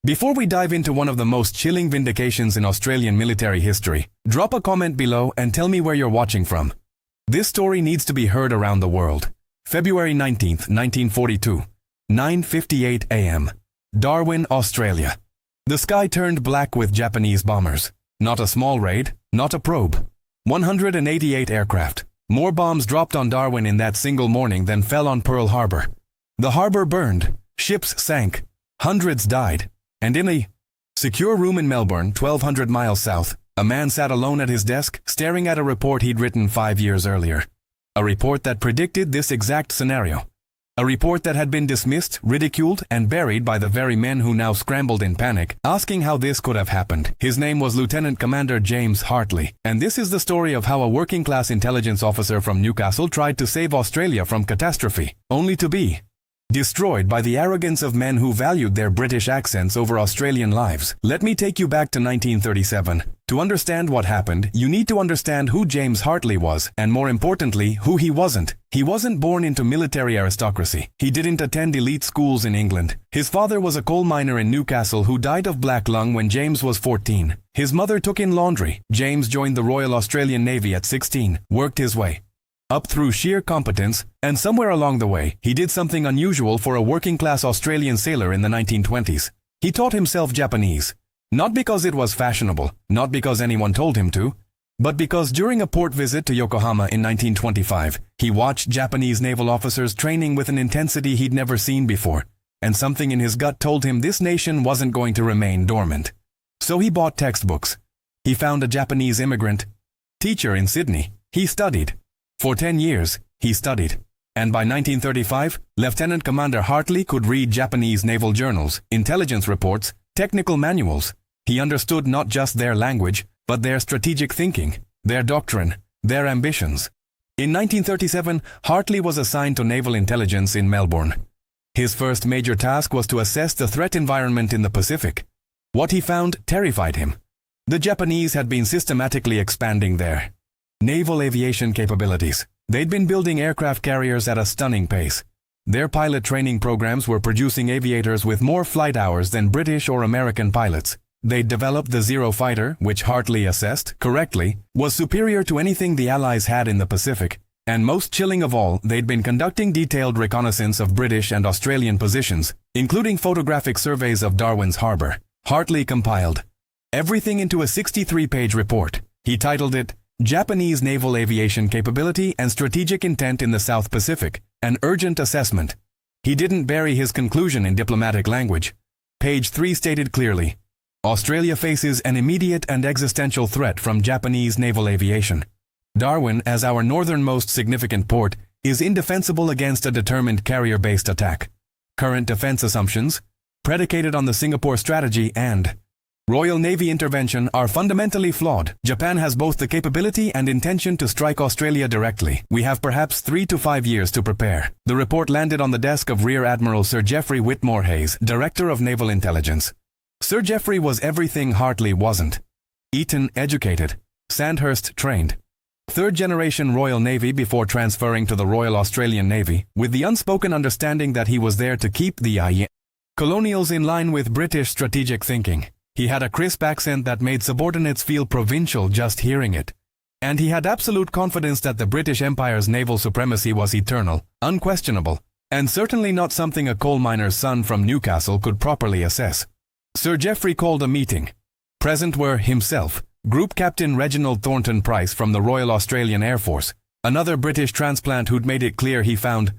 Before we dive into one of the most chilling vindications in Australian military history, drop a comment below and tell me where you're watching from. This story needs to be heard around the world. February 19th, 1942, 9:58 a.m. Darwin, Australia. The sky turned black with Japanese bombers. Not a small raid, not a probe. 188 aircraft. More bombs dropped on Darwin in that single morning than fell on Pearl Harbor. The harbor burned, ships sank, hundreds died, and in a secure room in Melbourne, 1,200 miles south, a man sat alone at his desk, staring at a report he'd written 5 years earlier. A report that predicted this exact scenario. A report that had been dismissed, ridiculed, and buried by the very men who now scrambled in panic, asking how this could have happened. His name was Lieutenant Commander James Hartley, and this is the story of how a working-class intelligence officer from Newcastle tried to save Australia from catastrophe, only to be destroyed by the arrogance of men who valued their British accents over Australian lives. Let me take you back to 1937. To understand what happened, you need to understand who James Hartley was, and more importantly, who he wasn't. He wasn't born into military aristocracy. He didn't attend elite schools in England. His father was a coal miner in Newcastle who died of black lung when James was 14. His mother took in laundry. James joined the Royal Australian Navy at 16, worked his way up through sheer competence, and somewhere along the way, he did something unusual for a working-class Australian sailor in the 1920s. He taught himself Japanese. Not because it was fashionable, not because anyone told him to, but because during a port visit to Yokohama in 1925, he watched Japanese naval officers training with an intensity he'd never seen before, and something in his gut told him this nation wasn't going to remain dormant. So he bought textbooks. He found a Japanese immigrant teacher in Sydney. He studied. For 10 years, he studied. And by 1935, Lieutenant Commander Hartley could read Japanese naval journals, intelligence reports, technical manuals. He understood not just their language, but their strategic thinking, their doctrine, their ambitions. In 1937, Hartley was assigned to naval intelligence in Melbourne. His first major task was to assess the threat environment in the Pacific. What he found terrified him. The Japanese had been systematically expanding their naval aviation capabilities. They'd been building aircraft carriers at a stunning pace. Their pilot training programs were producing aviators with more flight hours than British or American pilots. They'd developed the Zero fighter, which Hartley assessed, correctly, was superior to anything the Allies had in the Pacific. And most chilling of all, they'd been conducting detailed reconnaissance of British and Australian positions, including photographic surveys of Darwin's harbor. Hartley compiled everything into a 63-page report. He titled it, Japanese Naval Aviation Capability and Strategic Intent in the South Pacific, an Urgent Assessment. He didn't bury his conclusion in diplomatic language. Page 3 stated clearly, Australia faces an immediate and existential threat from Japanese naval aviation. Darwin, as our northernmost significant port, is indefensible against a determined carrier-based attack. Current defense assumptions, predicated on the Singapore strategy and Royal Navy intervention, are fundamentally flawed. Japan has both the capability and intention to strike Australia directly. We have perhaps 3 to 5 years to prepare. The report landed on the desk of Rear Admiral Sir Geoffrey Whitmore Hayes, Director of Naval Intelligence. Sir Geoffrey was everything Hartley wasn't. Eton educated, Sandhurst trained. Third-generation Royal Navy before transferring to the Royal Australian Navy, with the unspoken understanding that he was there to keep the colonials in line with British strategic thinking. He had a crisp accent that made subordinates feel provincial just hearing it. And he had absolute confidence that the British Empire's naval supremacy was eternal, unquestionable, and certainly not something a coal miner's son from Newcastle could properly assess. Sir Geoffrey called a meeting. Present were himself, Group Captain Reginald Thornton Price from the Royal Australian Air Force, another British transplant who'd made it clear he found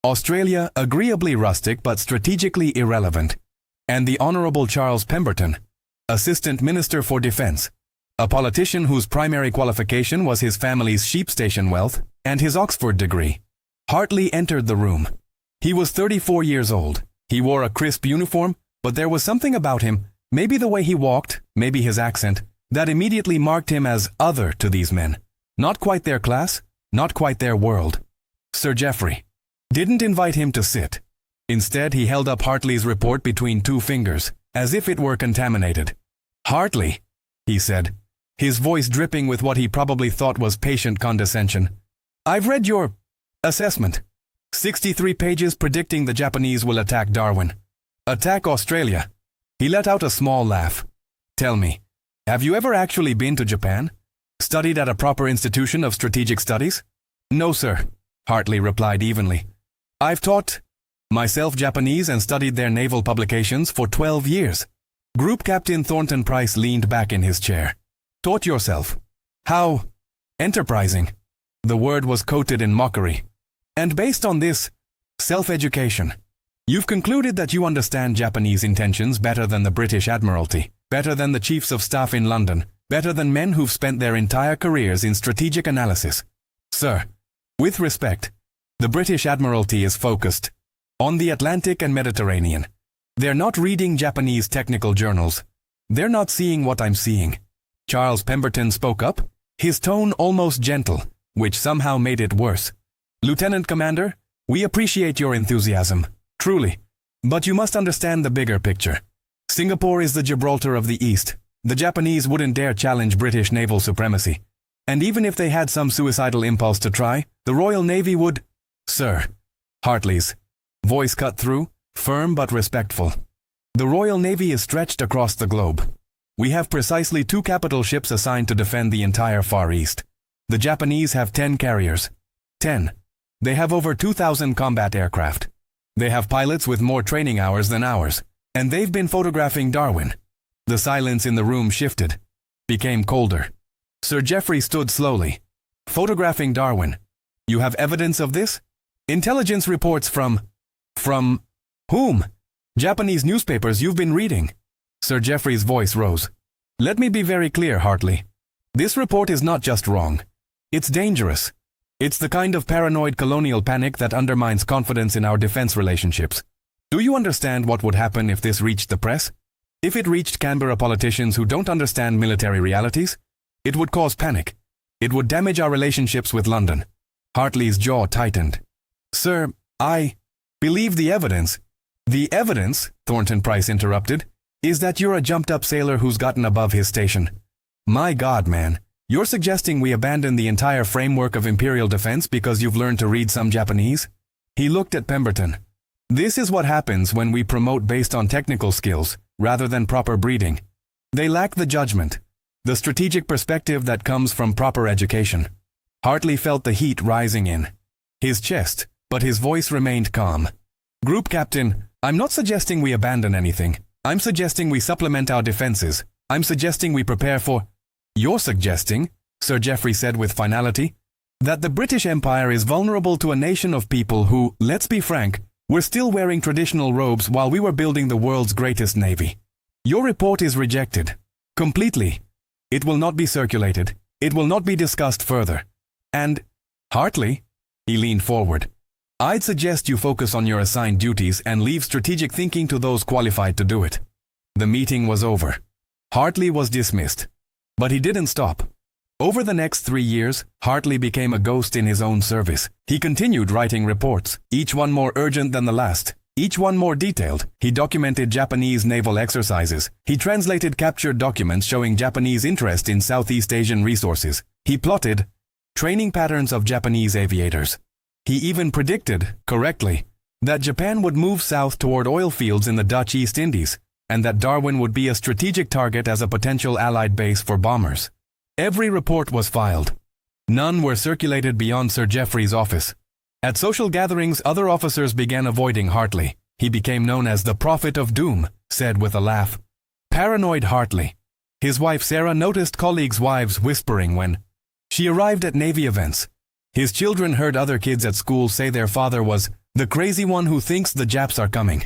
Australia agreeably rustic but strategically irrelevant, and the Honourable Charles Pemberton, Assistant Minister for Defence, a politician whose primary qualification was his family's sheep station wealth and his Oxford degree. Hartley entered the room. He was 34 years old. He wore a crisp uniform, but there was something about him, maybe the way he walked, maybe his accent, that immediately marked him as other to these men. Not quite their class, not quite their world. Sir Geoffrey didn't invite him to sit. Instead, he held up Hartley's report between 2 fingers, as if it were contaminated. Hartley, he said, his voice dripping with what he probably thought was patient condescension. I've read your assessment. 63 pages predicting the Japanese will attack Darwin. Attack Australia. He let out a small laugh. Tell me, have you ever actually been to Japan? Studied at a proper institution of strategic studies? No, sir, Hartley replied evenly. I've taught myself Japanese and studied their naval publications for 12 years. Group Captain Thornton Price leaned back in his chair. Taught yourself? How enterprising. The word was coated in mockery. And based on this self-education, you've concluded that you understand Japanese intentions better than the British Admiralty, better than the chiefs of staff in London, better than men who've spent their entire careers in strategic analysis. Sir, with respect, the British Admiralty is focused on the Atlantic and Mediterranean. They're not reading Japanese technical journals. They're not seeing what I'm seeing. Charles Pemberton spoke up, his tone almost gentle, which somehow made it worse. Lieutenant Commander, we appreciate your enthusiasm, truly. But you must understand the bigger picture. Singapore is the Gibraltar of the East. The Japanese wouldn't dare challenge British naval supremacy. And even if they had some suicidal impulse to try, the Royal Navy would… Sir, Hartley's voice cut through, firm but respectful. The Royal Navy is stretched across the globe. We have precisely 2 capital ships assigned to defend the entire Far East. The Japanese have 10 carriers. 10. They have over 2,000 combat aircraft. They have pilots with more training hours than ours. And they've been photographing Darwin. The silence in the room shifted, became colder. Sir Geoffrey stood slowly. Photographing Darwin. You have evidence of this? Intelligence reports from whom? Japanese newspapers you've been reading. Sir Geoffrey's voice rose. Let me be very clear, Hartley. This report is not just wrong. It's dangerous. It's the kind of paranoid colonial panic that undermines confidence in our defense relationships. Do you understand what would happen if this reached the press? If it reached Canberra politicians who don't understand military realities? It would cause panic. It would damage our relationships with London. Hartley's jaw tightened. Sir, I believe the evidence. The evidence, Thornton Price interrupted, is that you're a jumped-up sailor who's gotten above his station. My God, man, you're suggesting we abandon the entire framework of imperial defense because you've learned to read some Japanese? He looked at Pemberton. This is what happens when we promote based on technical skills, rather than proper breeding. They lack the judgment, the strategic perspective that comes from proper education. Hartley felt the heat rising in his chest, but his voice remained calm. Group Captain, I'm not suggesting we abandon anything. I'm suggesting we supplement our defenses. I'm suggesting we prepare for… You're suggesting, Sir Geoffrey said with finality, that the British Empire is vulnerable to a nation of people who, let's be frank, were still wearing traditional robes while we were building the world's greatest navy. Your report is rejected. Completely. It will not be circulated. It will not be discussed further. And, Hartley, he leaned forward, I'd suggest you focus on your assigned duties and leave strategic thinking to those qualified to do it. The meeting was over. Hartley was dismissed. But he didn't stop. Over the next 3 years, Hartley became a ghost in his own service. He continued writing reports, each one more urgent than the last, each one more detailed. He documented Japanese naval exercises. He translated captured documents showing Japanese interest in Southeast Asian resources. He plotted training patterns of Japanese aviators. He even predicted, correctly, that Japan would move south toward oil fields in the Dutch East Indies, and that Darwin would be a strategic target as a potential Allied base for bombers. Every report was filed. None were circulated beyond Sir Geoffrey's office. At social gatherings, other officers began avoiding Hartley. He became known as the Prophet of Doom, said with a laugh. Paranoid Hartley. His wife Sarah noticed colleagues' wives whispering when she arrived at Navy events. His children heard other kids at school say their father was the crazy one who thinks the Japs are coming.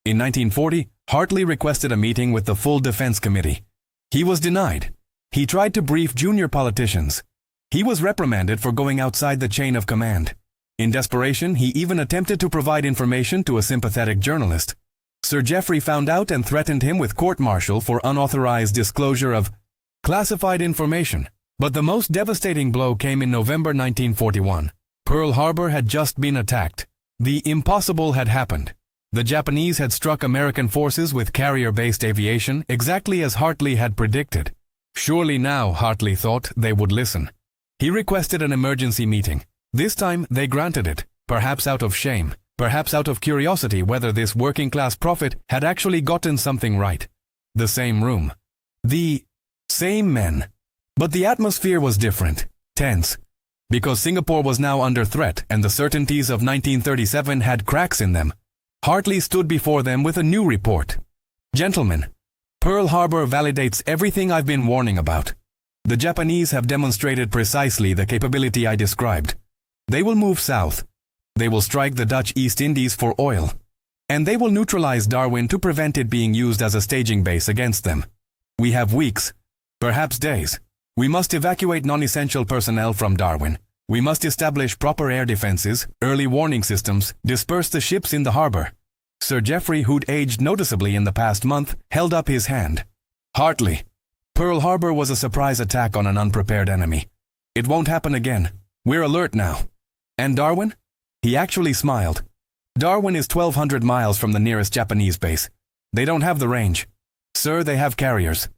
In 1940, Hartley requested a meeting with the full Defense Committee. He was denied. He tried to brief junior politicians. He was reprimanded for going outside the chain of command. In desperation, he even attempted to provide information to a sympathetic journalist. Sir Geoffrey found out and threatened him with court-martial for unauthorized disclosure of classified information. But the most devastating blow came in November 1941. Pearl Harbor had just been attacked. The impossible had happened. The Japanese had struck American forces with carrier-based aviation exactly as Hartley had predicted. Surely now, Hartley thought, they would listen. He requested an emergency meeting. This time, they granted it, perhaps out of shame, perhaps out of curiosity whether this working-class prophet had actually gotten something right. the same room. The same men. But the atmosphere was different, tense. Because Singapore was now under threat and the certainties of 1937 had cracks in them, Hartley stood before them with a new report. Gentlemen, Pearl Harbor validates everything I've been warning about. The Japanese have demonstrated precisely the capability I described. They will move south. They will strike the Dutch East Indies for oil. And they will neutralize Darwin to prevent it being used as a staging base against them. We have weeks, perhaps days. We must evacuate non-essential personnel from Darwin. We must establish proper air defenses, early warning systems, disperse the ships in the harbor. Sir Geoffrey, who'd aged noticeably in the past month, held up his hand. Hartley, Pearl Harbor was a surprise attack on an unprepared enemy. It won't happen again. We're alert now. And Darwin? He actually smiled. Darwin is 1,200 miles from the nearest Japanese base. They don't have the range. Sir, they have carriers.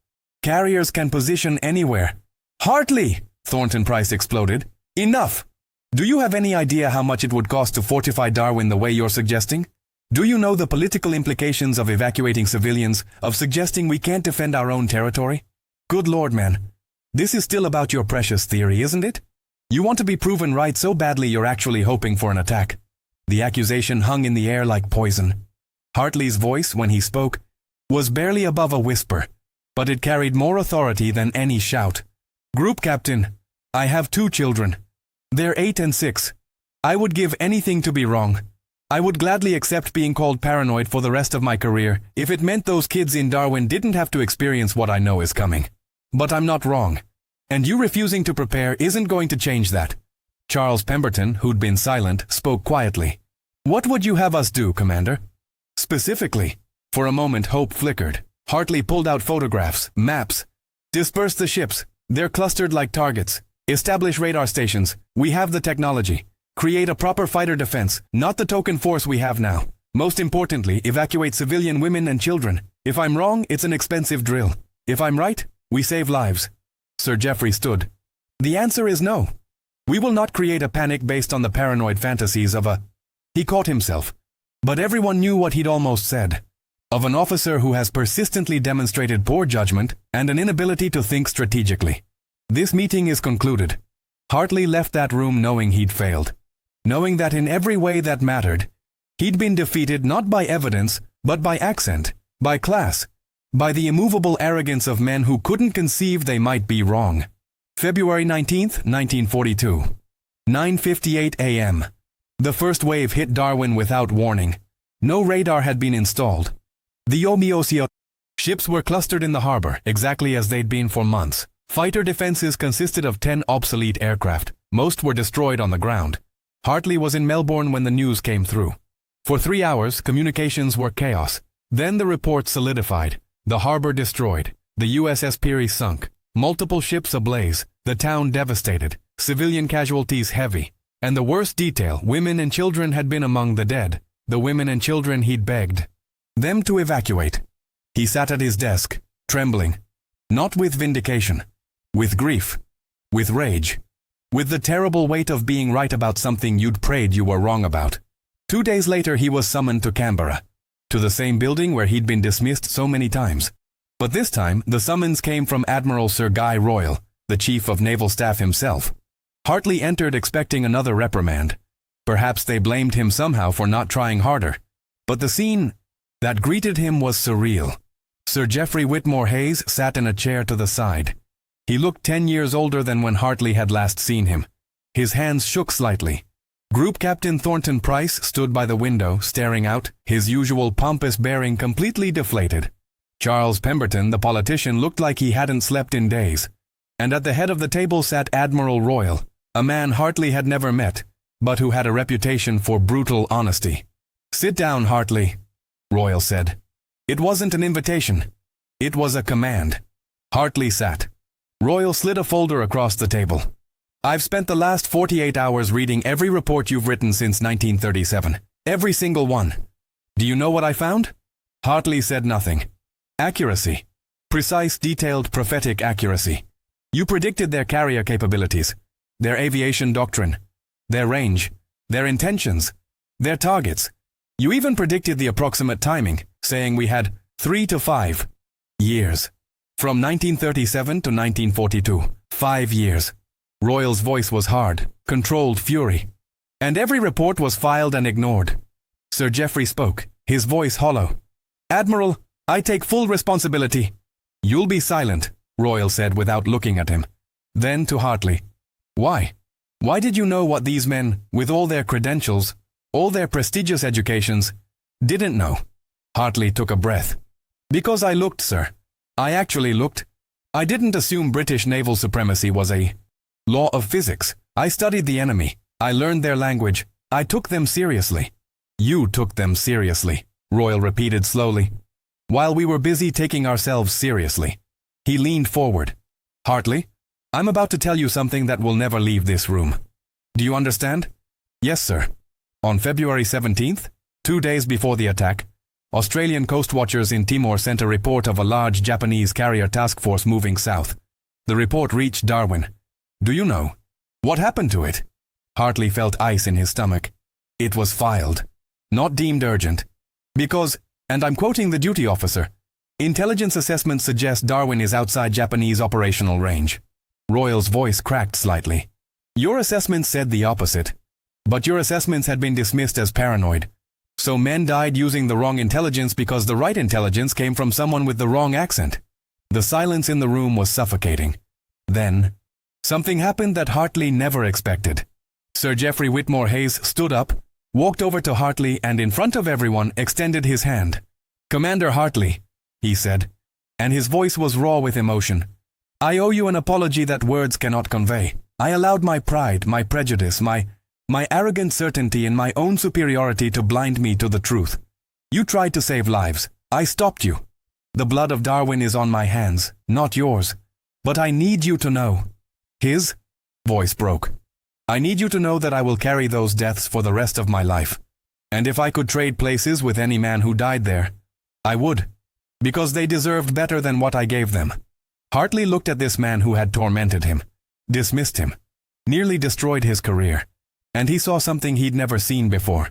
Carriers can position anywhere. Hartley! Thornton Price exploded. Enough! Do you have any idea how much it would cost to fortify Darwin the way you're suggesting? Do you know the political implications of evacuating civilians, of suggesting we can't defend our own territory? Good Lord, man. This is still about your precious theory, isn't it? You want to be proven right so badly you're actually hoping for an attack. The accusation hung in the air like poison. Hartley's voice, when he spoke, was barely above a whisper, but it carried more authority than any shout. Group Captain, I have 2 children. They're 8 and 6. I would give anything to be wrong. I would gladly accept being called paranoid for the rest of my career if it meant those kids in Darwin didn't have to experience what I know is coming. But I'm not wrong. And you refusing to prepare isn't going to change that. Charles Pemberton, who'd been silent, spoke quietly. What would you have us do, Commander? Specifically. For a moment hope flickered. Hartley pulled out photographs, maps. Disperse the ships. They're clustered like targets. Establish radar stations. We have the technology. Create a proper fighter defense, not the token force we have now. Most importantly, evacuate civilian women and children. If I'm wrong, it's an expensive drill. If I'm right, we save lives. Sir Geoffrey stood. The answer is no. We will not create a panic based on the paranoid fantasies of a... He caught himself. But everyone knew what he'd almost said. Of an officer who has persistently demonstrated poor judgment and an inability to think strategically. This meeting is concluded. Hartley left that room knowing he'd failed. Knowing that in every way that mattered, he'd been defeated not by evidence, but by accent, by class, by the immovable arrogance of men who couldn't conceive they might be wrong. February 19th, 1942. 9:58 a.m. The first wave hit Darwin without warning. No radar had been installed. The Yomiosio ships were clustered in the harbor, exactly as they'd been for months. Fighter defenses consisted of 10 obsolete aircraft. Most were destroyed on the ground. Hartley was in Melbourne when the news came through. For 3 hours, communications were chaos. Then the report solidified. The harbor destroyed. The USS Peary sunk. Multiple ships ablaze. The town devastated. Civilian casualties heavy. And the worst detail, women and children had been among the dead. The women and children he'd begged them to evacuate. He sat at his desk, trembling. Not with vindication. With grief. With rage. With the terrible weight of being right about something you'd prayed you were wrong about. 2 days later he was summoned to Canberra. To the same building where he'd been dismissed so many times. But this time, the summons came from Admiral Sir Guy Royal, the Chief of Naval Staff himself. Hartley entered expecting another reprimand. Perhaps they blamed him somehow for not trying harder. But the scene that greeted him was surreal. Sir Geoffrey Whitmore Hayes sat in a chair to the side. He looked 10 years older than when Hartley had last seen him. His hands shook slightly. Group Captain Thornton Price stood by the window, staring out, his usual pompous bearing completely deflated. Charles Pemberton, the politician, looked like he hadn't slept in days. And at the head of the table sat Admiral Royal, a man Hartley had never met, but who had a reputation for brutal honesty. "Sit down, Hartley," Royal said. It wasn't an invitation. It was a command. Hartley sat. Royal slid a folder across the table. "I've spent the last 48 hours reading every report you've written since 1937. Every single one. Do you know what I found?" Hartley said nothing. Accuracy. Precise, detailed, prophetic accuracy. You predicted their carrier capabilities, their aviation doctrine, their range, their intentions, their targets. You even predicted the approximate timing, saying we had 3 to 5. Years. From 1937 to 1942. 5 years. Royal's voice was hard, controlled fury. And every report was filed and ignored. Sir Geoffrey spoke, his voice hollow. Admiral, I take full responsibility. You'll be silent, Royal said without looking at him. Then to Hartley. Why? Why did you know what these men, with all their credentials, all their prestigious educations, didn't know? Hartley took a breath. Because I looked, sir. I actually looked. I didn't assume British naval supremacy was a law of physics. I studied the enemy. I learned their language. I took them seriously. You took them seriously, Royal repeated slowly. While we were busy taking ourselves seriously. He leaned forward. Hartley, I'm about to tell you something that will never leave this room. Do you understand? Yes, sir. On February 17th, 2 days before the attack, Australian coast watchers in Timor sent a report of a large Japanese carrier task force moving south. The report reached Darwin. Do you know what happened to it? Hartley felt ice in his stomach. It was filed. Not deemed urgent. Because, and I'm quoting the duty officer, intelligence assessments suggest Darwin is outside Japanese operational range. Royal's voice cracked slightly. Your assessments said the opposite. But your assessments had been dismissed as paranoid. So men died using the wrong intelligence because the right intelligence came from someone with the wrong accent. The silence in the room was suffocating. Then, something happened that Hartley never expected. Sir Geoffrey Whitmore Hayes stood up, walked over to Hartley and in front of everyone extended his hand. Commander Hartley, he said, and his voice was raw with emotion. I owe you an apology that words cannot convey. I allowed my pride, my prejudice, my arrogant certainty in my own superiority to blind me to the truth. You tried to save lives. I stopped you. The blood of Darwin is on my hands, not yours. But I need you to know. His voice broke. I need you to know that I will carry those deaths for the rest of my life. And if I could trade places with any man who died there, I would. Because they deserved better than what I gave them. Hartley looked at this man who had tormented him, dismissed him, nearly destroyed his career. And he saw something he'd never seen before.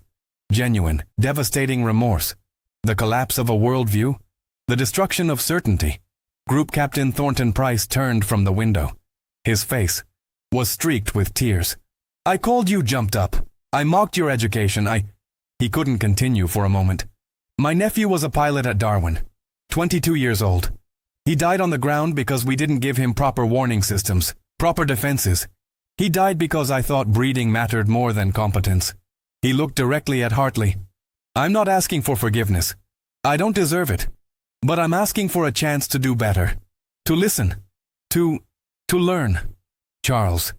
Genuine, devastating remorse. The collapse of a worldview. The destruction of certainty. Group Captain Thornton Price turned from the window. His face was streaked with tears. I called you jumped up. I mocked your education. He couldn't continue for a moment. My nephew was a pilot at Darwin. 22 years old. He died on the ground because we didn't give him proper warning systems, proper defenses. He died because I thought breeding mattered more than competence. He looked directly at Hartley. I'm not asking for forgiveness. I don't deserve it. But I'm asking for a chance to do better. To listen. To learn. Charles.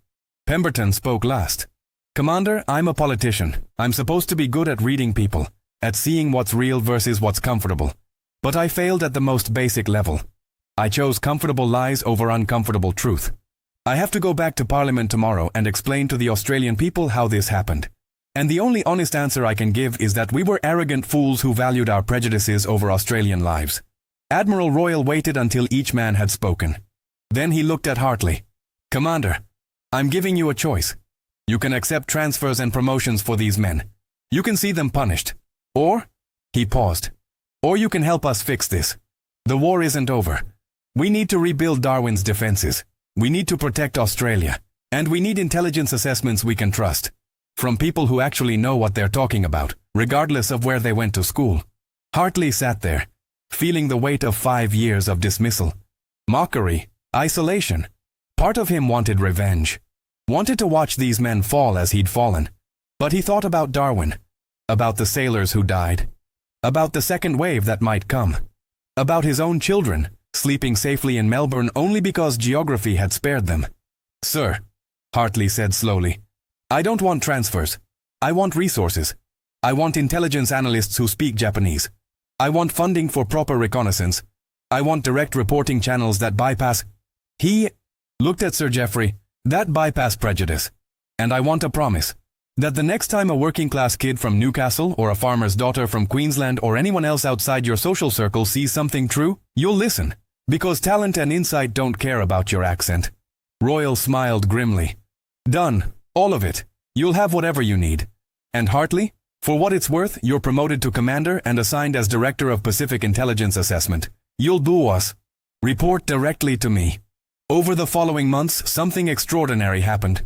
Pemberton spoke last. Commander, I'm a politician. I'm supposed to be good at reading people, at seeing what's real versus what's comfortable. But I failed at the most basic level. I chose comfortable lies over uncomfortable truth. I have to go back to Parliament tomorrow and explain to the Australian people how this happened. And the only honest answer I can give is that we were arrogant fools who valued our prejudices over Australian lives. Admiral Royal waited until each man had spoken. Then he looked at Hartley. Commander, I'm giving you a choice. You can accept transfers and promotions for these men. You can see them punished. Or, he paused, or you can help us fix this. The war isn't over. We need to rebuild Darwin's defenses. We need to protect Australia. And we need intelligence assessments we can trust. From people who actually know what they're talking about, regardless of where they went to school. Hartley sat there, feeling the weight of 5 years of dismissal. Mockery, isolation. Part of him wanted revenge. Wanted to watch these men fall as he'd fallen. But he thought about Darwin. About the sailors who died. About the second wave that might come. About his own children, sleeping safely in Melbourne only because geography had spared them. Sir, Hartley said slowly, I don't want transfers. I want resources. I want intelligence analysts who speak Japanese. I want funding for proper reconnaissance. I want direct reporting channels that bypass. He looked at Sir Geoffrey, that bypass prejudice. And I want a promise that the next time a working-class kid from Newcastle or a farmer's daughter from Queensland or anyone else outside your social circle sees something true, you'll listen. Because talent and insight don't care about your accent. Royal smiled grimly. Done. All of it. You'll have whatever you need. And Hartley, for what it's worth, you're promoted to commander and assigned as Director of Pacific Intelligence Assessment. You'll boo us. Report directly to me. Over the following months, something extraordinary happened.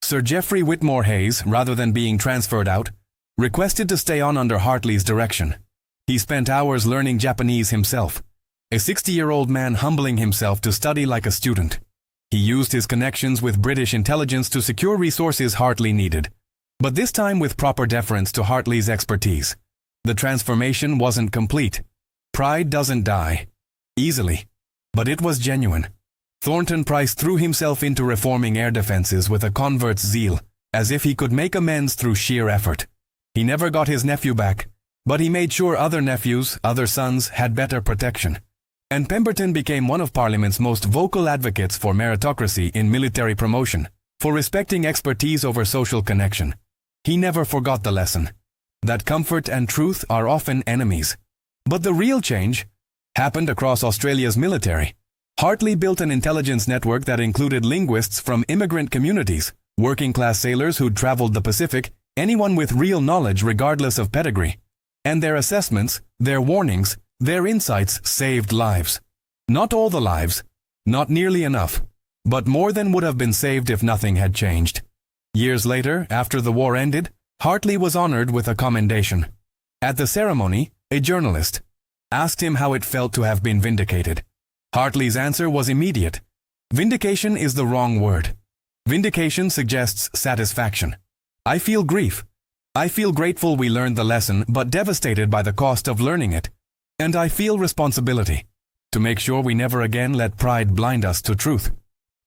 Sir Geoffrey Whitmore Hayes, rather than being transferred out, requested to stay on under Hartley's direction. He spent hours learning Japanese himself, a 60-year-old man humbling himself to study like a student. He used his connections with British intelligence to secure resources Hartley needed, but this time with proper deference to Hartley's expertise. The transformation wasn't complete. Pride doesn't die easily, but it was genuine. Thornton Price threw himself into reforming air defenses with a convert's zeal, as if he could make amends through sheer effort. He never got his nephew back, but he made sure other nephews, other sons, had better protection. And Pemberton became one of Parliament's most vocal advocates for meritocracy in military promotion, for respecting expertise over social connection. He never forgot the lesson that comfort and truth are often enemies. But the real change happened across Australia's military. Hartley built an intelligence network that included linguists from immigrant communities, working-class sailors who'd traveled the Pacific, anyone with real knowledge regardless of pedigree. And their assessments, their warnings, their insights saved lives. Not all the lives, not nearly enough, but more than would have been saved if nothing had changed. Years later, after the war ended, Hartley was honored with a commendation. At the ceremony, a journalist asked him how it felt to have been vindicated. Hartley's answer was immediate. Vindication is the wrong word. Vindication suggests satisfaction. I feel grief. I feel grateful we learned the lesson, but devastated by the cost of learning it. And I feel responsibility to make sure we never again let pride blind us to truth.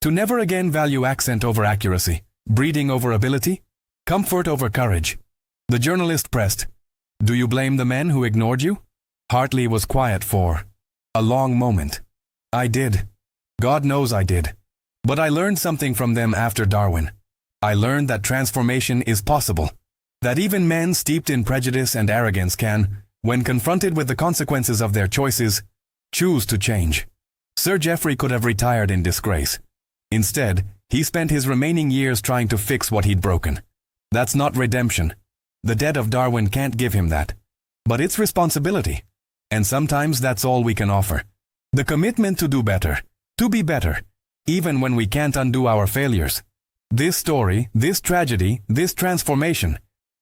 To never again value accent over accuracy, breeding over ability, comfort over courage. The journalist pressed, "Do you blame the men who ignored you?" Hartley was quiet for a long moment. "I did. God knows I did. But I learned something from them after Darwin. I learned that transformation is possible, that even men steeped in prejudice and arrogance can, when confronted with the consequences of their choices, choose to change." Sir Geoffrey could have retired in disgrace. Instead, he spent his remaining years trying to fix what he'd broken. That's not redemption. The death of Darwin can't give him that. But it's responsibility. And sometimes that's all we can offer. The commitment to do better, to be better, even when we can't undo our failures. This story, this tragedy, this transformation,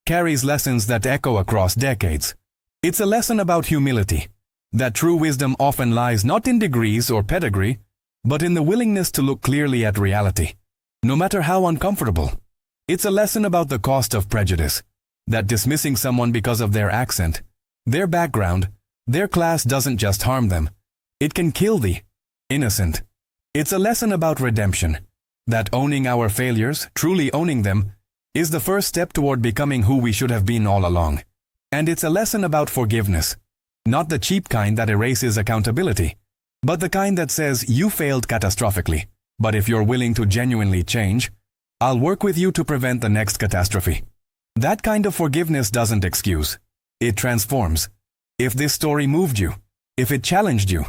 carries lessons that echo across decades. It's a lesson about humility, that true wisdom often lies not in degrees or pedigree, but in the willingness to look clearly at reality, no matter how uncomfortable. It's a lesson about the cost of prejudice, that dismissing someone because of their accent, their background, their class doesn't just harm them. It can kill the innocent. It's a lesson about redemption, that owning our failures, truly owning them, is the first step toward becoming who we should have been all along. And it's a lesson about forgiveness, not the cheap kind that erases accountability, but the kind that says you failed catastrophically, but if you're willing to genuinely change, I'll work with you to prevent the next catastrophe. That kind of forgiveness doesn't excuse. It transforms. If this story moved you, if it challenged you,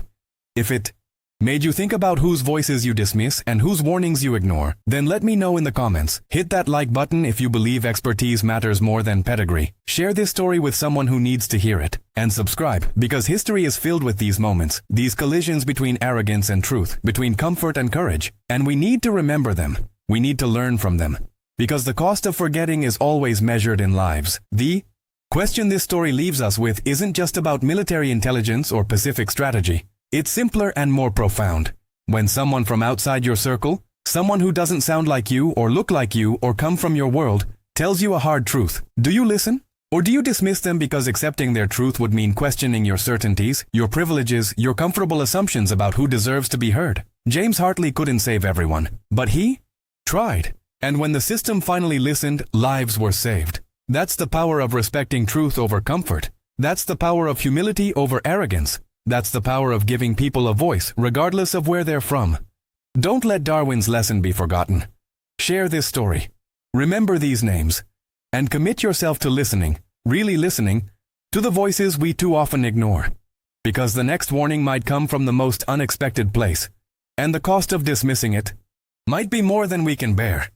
if it made you think about whose voices you dismiss and whose warnings you ignore, then let me know in the comments. Hit that like button if you believe expertise matters more than pedigree. Share this story with someone who needs to hear it. And subscribe, because history is filled with these moments, these collisions between arrogance and truth, between comfort and courage. And we need to remember them. We need to learn from them. Because the cost of forgetting is always measured in lives. The question this story leaves us with isn't just about military intelligence or Pacific strategy. It's simpler and more profound. When someone from outside your circle, someone who doesn't sound like you or look like you or come from your world, tells you a hard truth, do you listen? Or do you dismiss them because accepting their truth would mean questioning your certainties, your privileges, your comfortable assumptions about who deserves to be heard? James Hartley couldn't save everyone, but he tried. And when the system finally listened, lives were saved. That's the power of respecting truth over comfort. That's the power of humility over arrogance. That's the power of giving people a voice, regardless of where they're from. Don't let Darwin's lesson be forgotten. Share this story. Remember these names. And commit yourself to listening, really listening, to the voices we too often ignore. Because the next warning might come from the most unexpected place. And the cost of dismissing it might be more than we can bear.